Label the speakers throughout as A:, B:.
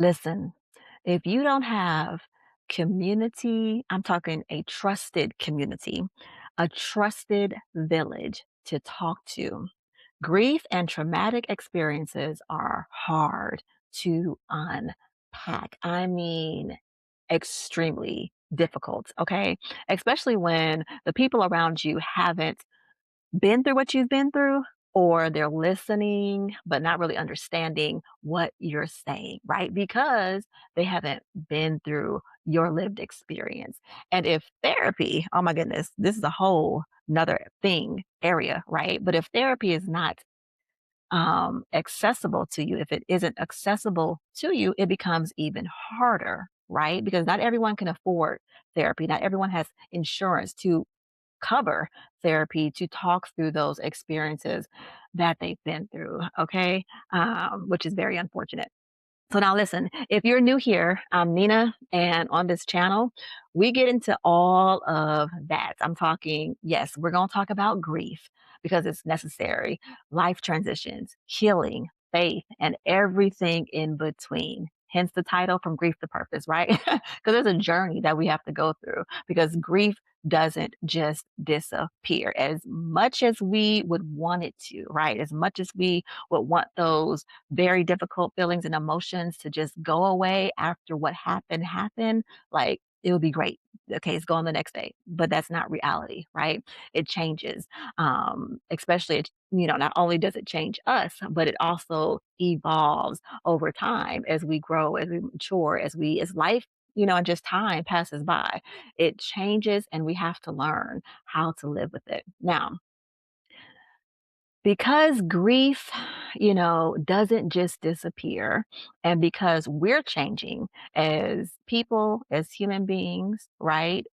A: Listen, if you don't have community, I'm talking a trusted community, a trusted village to talk to. Grief and traumatic experiences are hard to unpack. I mean, extremely difficult, okay? Especially when the people around you haven't been through what you've been through, or they're listening but not really understanding what you're saying, right? Because they haven't been through your lived experience. And if therapy, oh my goodness, this is a whole another thing area, right? But if therapy is not accessible to you, if it isn't accessible to you, it becomes even harder, right? Because not everyone can afford therapy. Not everyone has insurance to cover therapy to talk through those experiences that they've been through, okay? Which is very unfortunate. So now listen, if you're new here, I'm Nina, and on this channel, we get into all of that. I'm talking, yes, we're going to talk about grief because it's necessary, life transitions, healing, faith, and everything in between. Hence the title, From Grief to Purpose, right? Because there's a journey that we have to go through because grief doesn't just disappear as much as we would want it to, right? As much as we would want those very difficult feelings and emotions to just go away after what happened, like it would be great. Okay, it's gone the next day, but that's not reality, right? It changes. Especially, not only does it change us, but it also evolves over time as we grow, as we mature, as life, and just time passes by. It changes, and we have to learn how to live with it. Now, because grief, doesn't just disappear, and because we're changing as people, as human beings, right?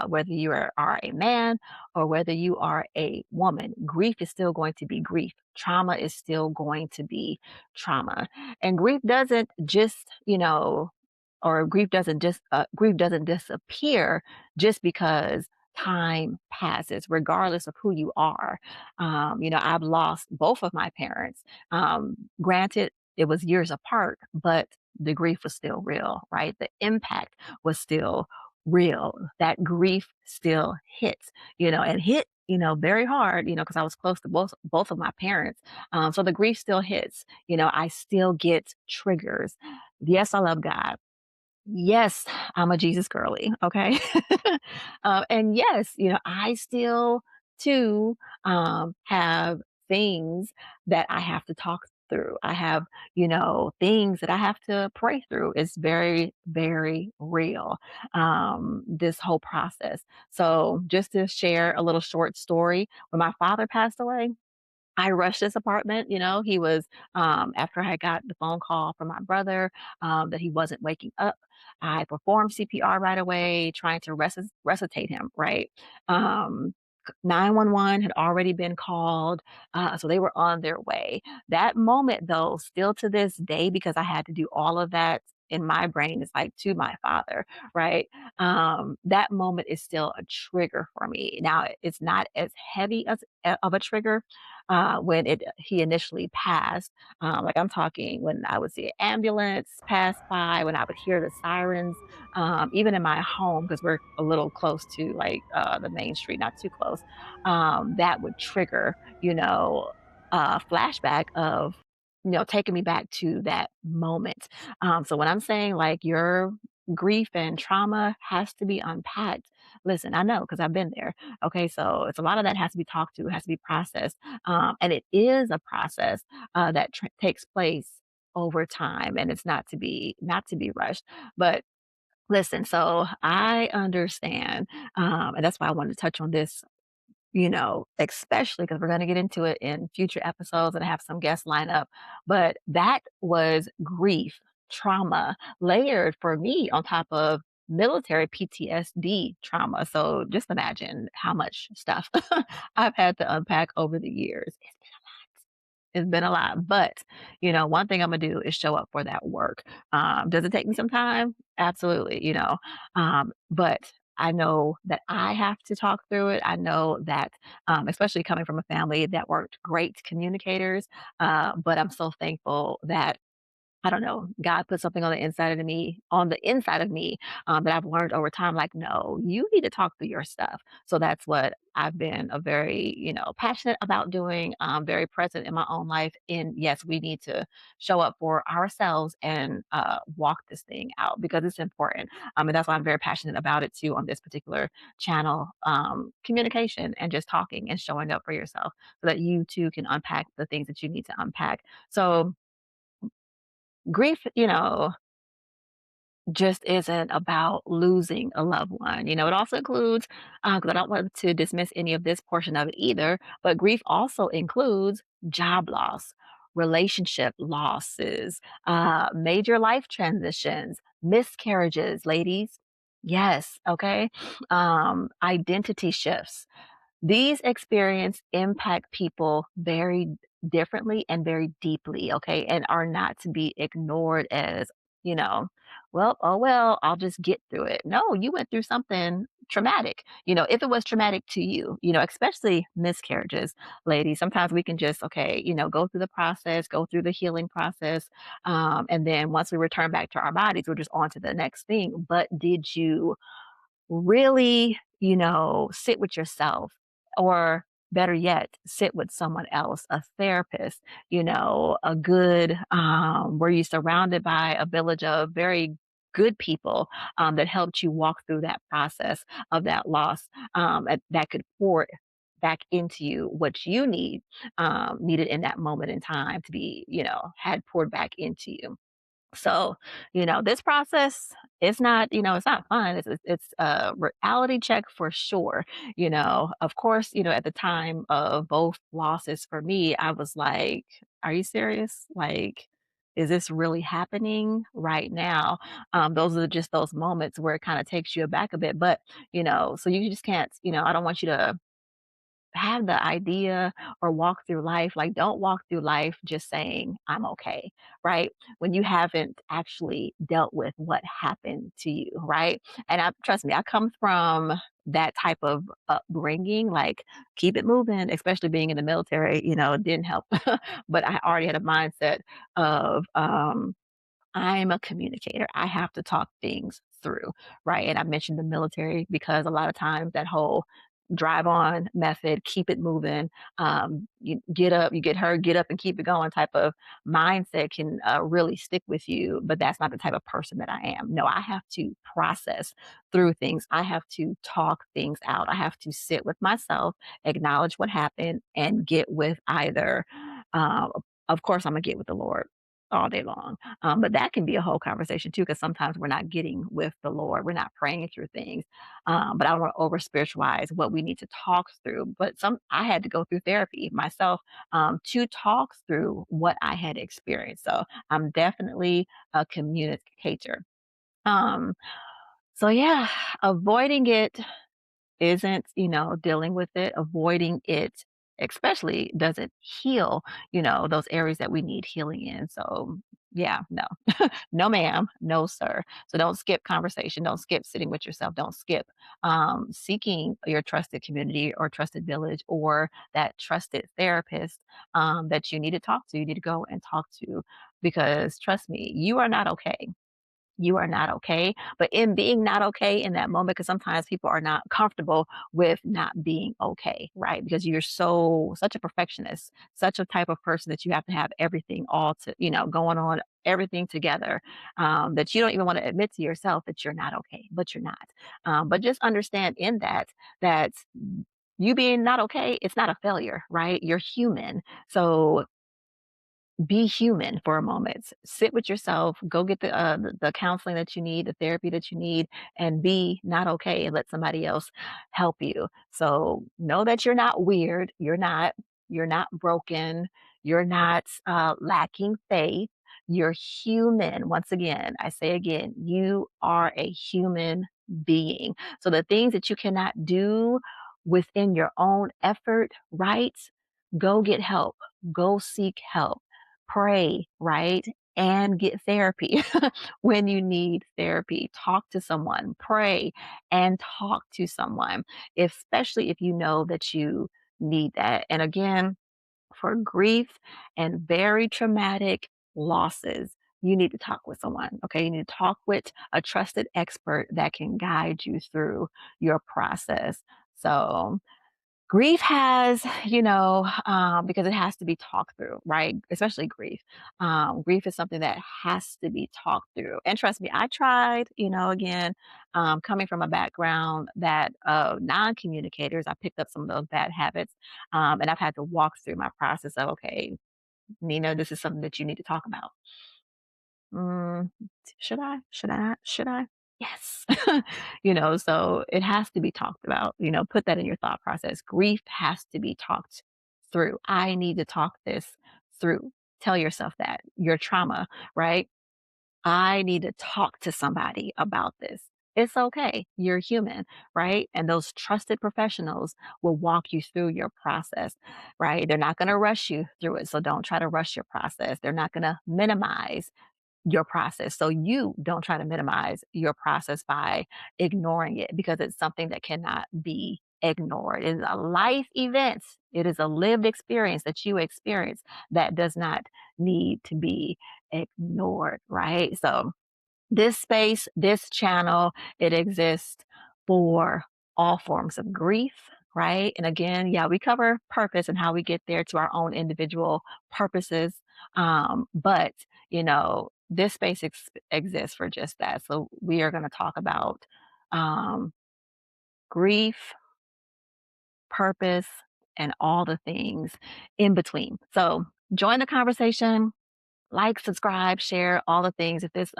A: Whether are a man or whether you are a woman, grief is still going to be grief. Trauma is still going to be trauma. And grief doesn't just, or grief doesn't disappear just because time passes, regardless of who you are. I've lost both of my parents. Granted, it was years apart, but the grief was still real, right? The impact was still real. That grief still hits, and hit, very hard, because I was close to both of my parents. So the grief still hits. I still get triggers. Yes, I love God. Yes, I'm a Jesus girly, okay? And yes, I still too have things that I have to talk through. I have, things that I have to pray through. It's very, very real, this whole process. So, just to share a little short story, when my father passed away, I rushed this apartment. He was, after I got the phone call from my brother that he wasn't waking up. I performed CPR right away, trying to resuscitate him, right? 911 had already been called, so they were on their way. That moment, though, still to this day, because I had to do all of that in my brain, is like to my father, right? That moment is still a trigger for me. Now, it's not as heavy as of a trigger when he initially passed. Like I'm talking when I would see an ambulance pass by, when I would hear the sirens, even in my home because we're a little close to like the main street, not too close. That would trigger, a flashback of taking me back to that moment. So when I'm saying like your grief and trauma has to be unpacked, listen, I know because I've been there. Okay, so it's a lot of that has to be talked to, has to be processed, and it is a process that takes place over time, and it's not to be rushed. But listen, so I understand, and that's why I wanted to touch on this, especially because we're going to get into it in future episodes and I have some guests lined up. But that was grief, trauma layered for me on top of military PTSD trauma. So just imagine how much stuff I've had to unpack over the years. It's been a lot, but, one thing Imma do is show up for that work. Does it take me some time? Absolutely, but I know that I have to talk through it. I know that, especially coming from a family that weren't great communicators, but I'm so thankful that I don't know, God put something on the inside of me, that I've learned over time, like, no, you need to talk through your stuff. So that's what I've been a very, passionate about doing, very present in my own life. And yes, we need to show up for ourselves and walk this thing out because it's important. And that's why I'm very passionate about it too on this particular channel. Communication and just talking and showing up for yourself so that you too can unpack the things that you need to unpack. So grief, just isn't about losing a loved one. It also includes, because I don't want to dismiss any of this portion of it either, but grief also includes job loss, relationship losses, major life transitions, miscarriages, ladies. Yes, okay. Identity shifts. These experiences impact people very differently and very deeply, okay, and are not to be ignored as, you know, well, oh well, I'll just get through it. No, you went through something traumatic. If it was traumatic to you, especially miscarriages, ladies, sometimes we can just, okay, go through the process, go through the healing process. And then once we return back to our bodies, we're just on to the next thing. But did you really, sit with yourself or better yet, sit with someone else, a therapist, a good, were you surrounded by a village of very good people that helped you walk through that process of that loss that could pour back into you what you needed in that moment in time to be, had poured back into you. So, this process is not, it's not fun. It's a reality check for sure. Of course, at the time of both losses for me, I was like, are you serious? Like, is this really happening right now? Those are just those moments where it kind of takes you aback a bit. But, so you just can't, I don't want you to have the idea or walk through life. Like, don't walk through life just saying, I'm okay, right? When you haven't actually dealt with what happened to you, right? And trust me, I come from that type of upbringing, like, keep it moving, especially being in the military, it didn't help. But I already had a mindset of, I'm a communicator. I have to talk things through, right? And I mentioned the military because a lot of times that whole drive on method, keep it moving, you get up, you get hurt, get up and keep it going type of mindset can really stick with you. But that's not the type of person that I am. No, I have to process through things. I have to talk things out. I have to sit with myself, acknowledge what happened, and get with either, uh, of course, I'm going to get with the Lord all day long. But that can be a whole conversation too, because sometimes we're not getting with the Lord. We're not praying through things. But I don't want to over spiritualize what we need to talk through. But I had to go through therapy myself to talk through what I had experienced. So I'm definitely a communicator. Um, so yeah, avoiding it isn't, dealing with it, avoiding it, especially doesn't heal, those areas that we need healing in. So, yeah, no, no, ma'am, no, sir. So don't skip conversation. Don't skip sitting with yourself. Don't skip seeking your trusted community or trusted village or that trusted therapist that you need to talk to. You need to go and talk to because trust me, you are not okay. You are not okay. But in being not okay in that moment, because sometimes people are not comfortable with not being okay, right? Because you're such a perfectionist, such a type of person that you have to have everything all to, going on, everything together, that you don't even want to admit to yourself that you're not okay, but you're not. But just understand in that you being not okay, it's not a failure, right? You're human. So be human for a moment. Sit with yourself. Go get the counseling that you need, the therapy that you need, and be not okay, and let somebody else help you. So know that you're not weird. You're not. You're not broken. You're not lacking faith. You're human. Once again, I say again, you are a human being. So the things that you cannot do within your own effort, right? Go get help. Go seek help, pray, right? And get therapy when you need therapy. Talk to someone, pray, and talk to someone, especially if you know that you need that. And again, for grief and very traumatic losses, you need to talk with someone. Okay. You need to talk with a trusted expert that can guide you through your process. So, grief has, because it has to be talked through, right? Especially grief. Grief is something that has to be talked through. And trust me, I tried, again, coming from a background that non communicators, I picked up some of those bad habits. And I've had to walk through my process of, okay, Nina, this is something that you need to talk about. Mm, should I? Should I not? Should I? Yes. So it has to be talked about. Put that in your thought process. Grief has to be talked through. I need to talk this through. Tell yourself that. Your trauma, right? I need to talk to somebody about this. It's okay. You're human, right? And those trusted professionals will walk you through your process, right? They're not going to rush you through it. So don't try to rush your process. They're not going to minimize your process. So you don't try to minimize your process by ignoring it because it's something that cannot be ignored. It is a life event. It is a lived experience that you experience that does not need to be ignored, right? So this space, this channel, it exists for all forms of grief, right? And again, yeah, we cover purpose and how we get there to our own individual purposes. But, this space exists for just that. So we are going to talk about um, grief, purpose, and all the things in between. So join the conversation, like, subscribe, share all the things if this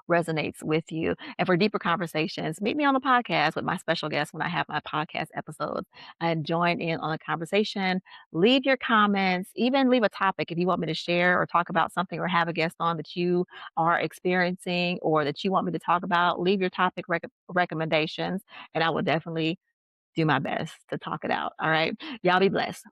A: resonates with you. And for deeper conversations, meet me on the podcast with my special guests when I have my podcast episodes and join in on the conversation. Leave your comments, even leave a topic if you want me to share or talk about something or have a guest on that you are experiencing or that you want me to talk about. Leave your topic recommendations, and I will definitely do my best to talk it out. All right. Y'all be blessed.